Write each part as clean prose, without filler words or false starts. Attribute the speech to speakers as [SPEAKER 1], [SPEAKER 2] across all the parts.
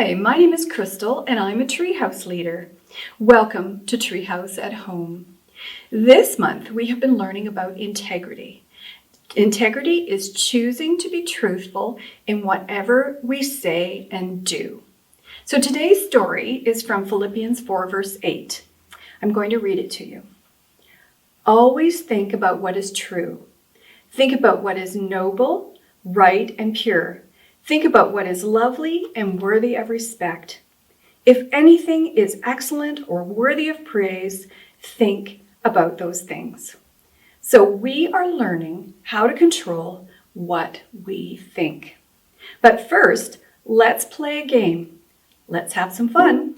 [SPEAKER 1] Hi, my name is Crystal and I'm a Treehouse leader. Welcome to Treehouse at Home. This month we have been learning about integrity. Integrity is choosing to be truthful in whatever we say and do. So today's story is from Philippians 4 verse 8. I'm going to read it to you. Always think about what is true. Think about what is noble, right, and pure. Think about what is lovely and worthy of respect. If anything is excellent or worthy of praise, think about those things. So we are learning how to control what we think. But first, let's play a game. Let's have some fun.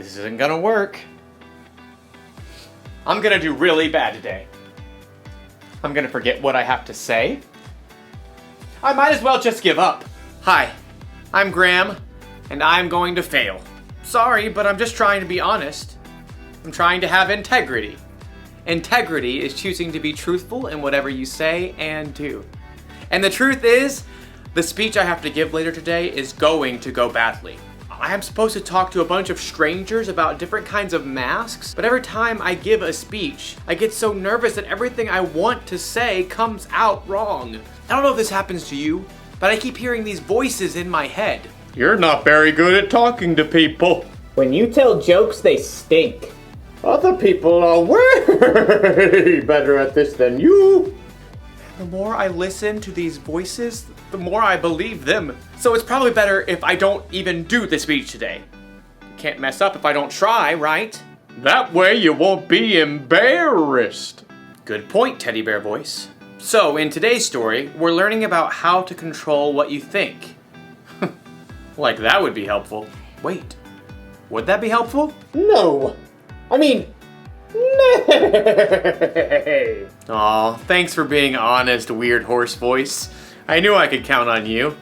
[SPEAKER 2] This isn't gonna work. I'm gonna do really bad today. I'm gonna forget what I have to say. I might as well just give up. Hi, I'm Graham, and I'm going to fail. Sorry, but I'm just trying to be honest. I'm trying to have integrity. Integrity is choosing to be truthful in whatever you say and do. And the truth is, the speech I have to give later today is going to go badly. I am supposed to talk to a bunch of strangers about different kinds of masks, but every time I give a speech, I get so nervous that everything I want to say comes out wrong. I don't know if this happens to you, but I keep hearing these voices in my head. You're not very good at talking to people.
[SPEAKER 3] When you tell jokes, they stink.
[SPEAKER 2] Other people are way better at this than you. The more I listen to these voices, the more I believe them. So it's probably better if I don't even do the speech today. Can't mess up if I don't try, right? That way you won't be embarrassed. Good point, teddy bear voice. So in today's story, we're learning about how to control what you think. Like that would be helpful. Wait, would that be helpful?
[SPEAKER 3] No. I mean, nay.
[SPEAKER 2] Aw, thanks for being honest, weird horse voice. I knew I could count on you.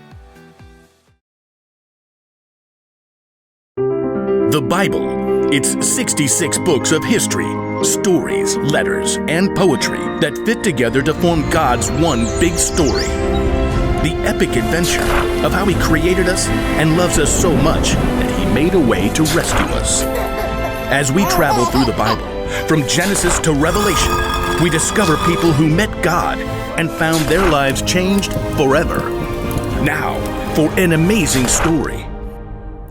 [SPEAKER 4] The Bible. It's 66 books of history, stories, letters, and poetry that fit together to form God's one big story. The epic adventure of how He created us and loves us so much that He made a way to rescue us. As we travel through the Bible, from Genesis to Revelation, we discover people who met God and found their lives changed forever. Now, for an amazing story.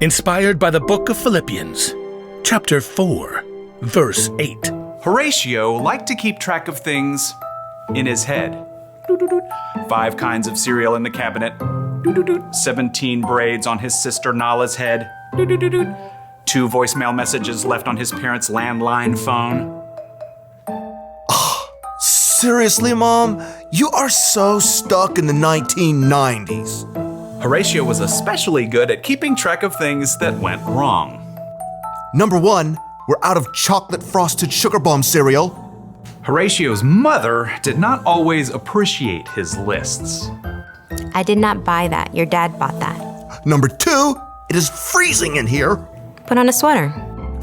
[SPEAKER 4] Inspired by the book of Philippians, chapter 4, verse 8.
[SPEAKER 5] Horatio liked to keep track of things in his head. 5 kinds of cereal in the cabinet. 17 braids on his sister Nala's head. 2 voicemail messages left on his parents' landline phone.
[SPEAKER 6] Seriously, Mom? You are so stuck in the 1990s.
[SPEAKER 5] Horatio was especially good at keeping track of things that went wrong.
[SPEAKER 6] Number 1, we're out of chocolate frosted sugar bomb cereal.
[SPEAKER 5] Horatio's mother did not always appreciate his lists.
[SPEAKER 7] I did not buy that. Your dad bought that.
[SPEAKER 6] Number 2, it is freezing in here.
[SPEAKER 7] Put on a sweater.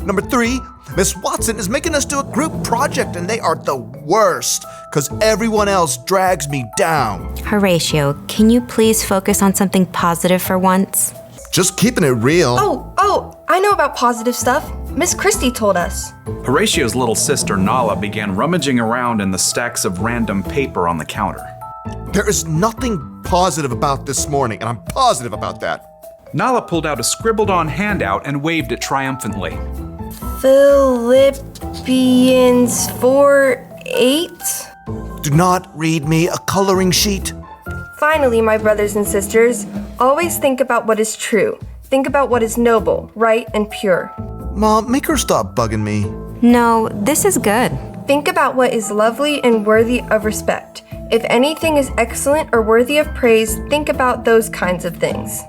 [SPEAKER 6] Number 3, Miss Watson is making us do a group project and they are the worst because everyone else drags me down.
[SPEAKER 7] Horatio, can you please focus on something positive for once?
[SPEAKER 6] Just keeping it real.
[SPEAKER 8] Oh, I know about positive stuff. Miss Christie told us.
[SPEAKER 5] Horatio's little sister Nala began rummaging around in the stacks of random paper on the counter.
[SPEAKER 6] There is nothing positive about this morning, and I'm positive about that.
[SPEAKER 5] Nala pulled out a scribbled-on handout and waved it triumphantly.
[SPEAKER 8] Philippians 4:8.
[SPEAKER 6] Do not read me a coloring sheet.
[SPEAKER 8] Finally, my brothers and sisters, always think about what is true. Think about what is noble, right, and pure.
[SPEAKER 6] Mom, make her stop bugging me.
[SPEAKER 7] No, this is good.
[SPEAKER 8] Think about what is lovely and worthy of respect. If anything is excellent or worthy of praise, think about those kinds of things.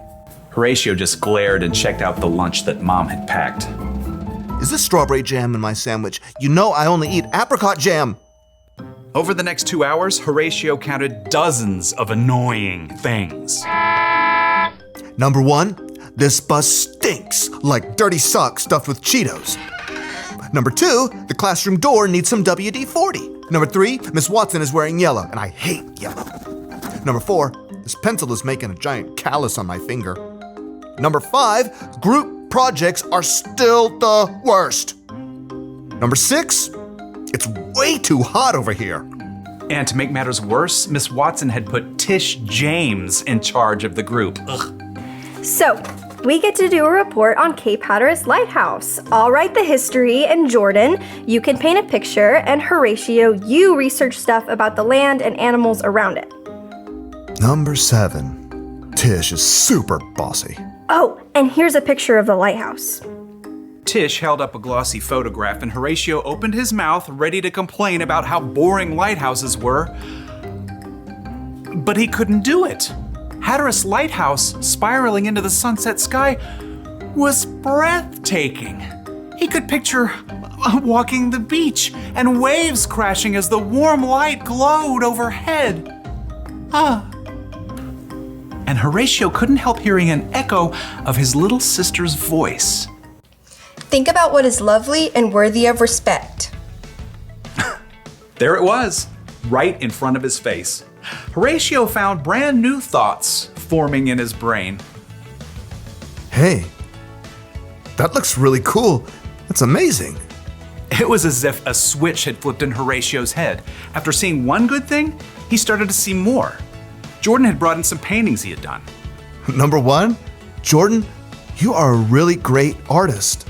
[SPEAKER 5] Horatio just glared and checked out the lunch that Mom had packed.
[SPEAKER 6] Is this strawberry jam in my sandwich? You know I only eat apricot jam.
[SPEAKER 5] Over the next 2 hours, Horatio counted dozens of annoying things.
[SPEAKER 6] Number 1, this bus stinks like dirty socks stuffed with Cheetos. Number 2, the classroom door needs some WD-40. Number 3, Miss Watson is wearing yellow, and I hate yellow. Number 4, this pencil is making a giant callus on my finger. Number 5, group projects are still the worst. Number 6, it's way too hot over here.
[SPEAKER 5] And to make matters worse, Miss Watson had put Tish James in charge of the group. Ugh.
[SPEAKER 9] So, we get to do a report on Cape Hatteras Lighthouse. I'll write the history, and Jordan, you can paint a picture, and Horatio, you research stuff about the land and animals around it.
[SPEAKER 6] Number 7, Tish is super bossy.
[SPEAKER 9] Oh, and here's a picture of the lighthouse.
[SPEAKER 5] Tish held up a glossy photograph and Horatio opened his mouth, ready to complain about how boring lighthouses were. But he couldn't do it. Hatteras Lighthouse, spiraling into the sunset sky, was breathtaking. He could picture walking the beach and waves crashing as the warm light glowed overhead. And Horatio couldn't help hearing an echo of his little sister's voice.
[SPEAKER 8] Think about what is lovely and worthy of respect.
[SPEAKER 5] There it was, right in front of his face. Horatio found brand new thoughts forming in his brain.
[SPEAKER 6] Hey, that looks really cool. That's amazing.
[SPEAKER 5] It was as if a switch had flipped in Horatio's head. After seeing one good thing, he started to see more. Jordan had brought in some paintings he had done.
[SPEAKER 6] Number 1, Jordan, you are a really great artist.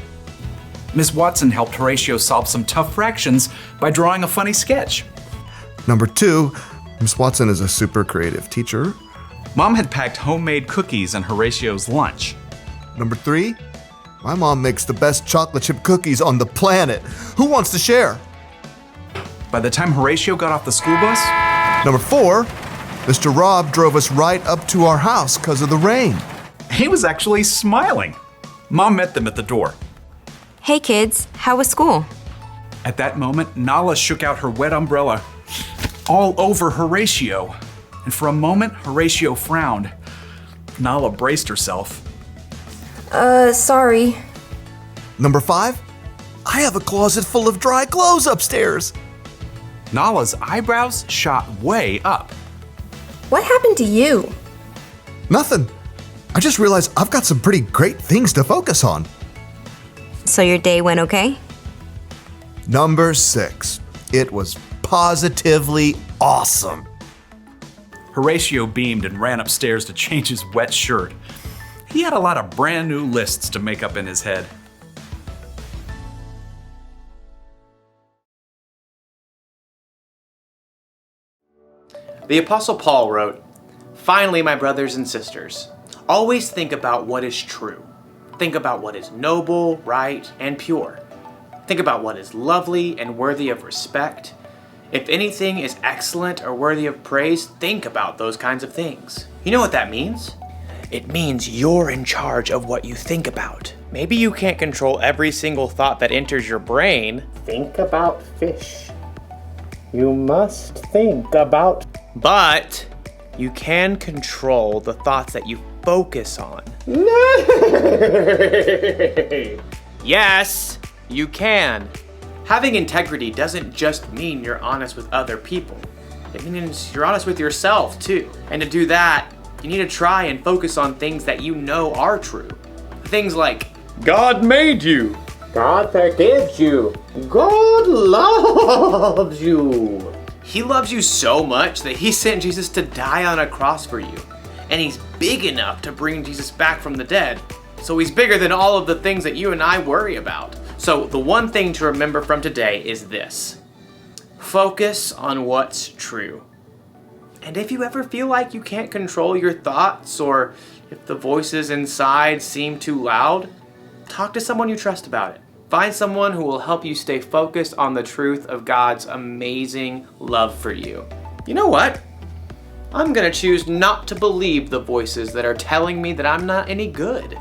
[SPEAKER 5] Miss Watson helped Horatio solve some tough fractions by drawing a funny sketch.
[SPEAKER 6] Number 2, Miss Watson is a super creative teacher.
[SPEAKER 5] Mom had packed homemade cookies in Horatio's lunch.
[SPEAKER 6] Number 3, my mom makes the best chocolate chip cookies on the planet. Who wants to share?
[SPEAKER 5] By the time Horatio got off the school bus,
[SPEAKER 6] Number 4, Mr. Rob drove us right up to our house because of the rain.
[SPEAKER 5] he was actually smiling. Mom met them at the door.
[SPEAKER 7] Hey kids, how was school?
[SPEAKER 5] At that moment, Nala shook out her wet umbrella all over Horatio. And for a moment, Horatio frowned. Nala braced herself.
[SPEAKER 8] Sorry.
[SPEAKER 6] Number 5, I have a closet full of dry clothes upstairs.
[SPEAKER 5] Nala's eyebrows shot way up.
[SPEAKER 8] What happened to you?
[SPEAKER 6] Nothing. I just realized I've got some pretty great things to focus on.
[SPEAKER 7] So your day went okay?
[SPEAKER 6] Number 6, it was positively awesome.
[SPEAKER 5] Horatio beamed and ran upstairs to change his wet shirt. He had a lot of brand new lists to make up in his head.
[SPEAKER 2] The Apostle Paul wrote, "Finally, my brothers and sisters, always think about what is true. Think about what is noble, right, and pure. Think about what is lovely and worthy of respect. If anything is excellent or worthy of praise, think about those kinds of things." You know what that means? It means you're in charge of what you think about. Maybe you can't control every single thought that enters your brain,
[SPEAKER 3] Think about fish. You must think about.
[SPEAKER 2] but you can control the thoughts that you focus on. Yes, you can. Having integrity doesn't just mean you're honest with other people. It means you're honest with yourself too. And to do that, you need to try and focus on things that you know are true. Things like, God made you.
[SPEAKER 3] God forgives you. God loves you.
[SPEAKER 2] He loves you so much that he sent Jesus to die on a cross for you. And he's big enough to bring Jesus back from the dead. So he's bigger than all of the things that you and I worry about. So the one thing to remember from today is this: focus on what's true. And if you ever feel like you can't control your thoughts, or if the voices inside seem too loud, talk to someone you trust about it. Find someone who will help you stay focused on the truth of God's amazing love for you. You know what? I'm gonna choose not to believe the voices that are telling me that I'm not any good.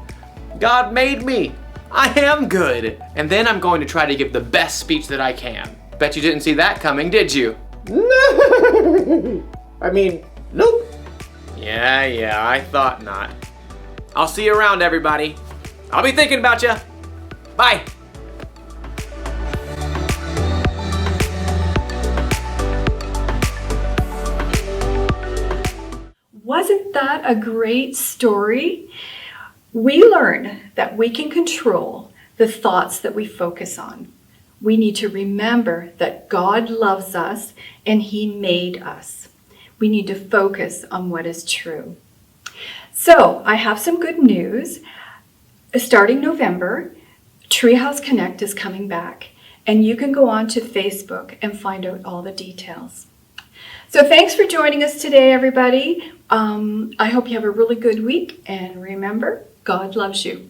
[SPEAKER 2] God made me. I am good. And then I'm going to try to give the best speech that I can. Bet you didn't see that coming, did you?
[SPEAKER 3] No. I mean, nope.
[SPEAKER 2] Yeah, I thought not. I'll see you around, everybody. I'll be thinking about you. Bye.
[SPEAKER 1] Wasn't that a great story? We learn that we can control the thoughts that we focus on. We need to remember that God loves us and He made us. We need to focus on what is true. So, I have some good news. Starting November, Treehouse Connect is coming back, and you can go on to Facebook and find out all the details. So thanks for joining us today, everybody. I hope you have a really good week, and remember, God loves you.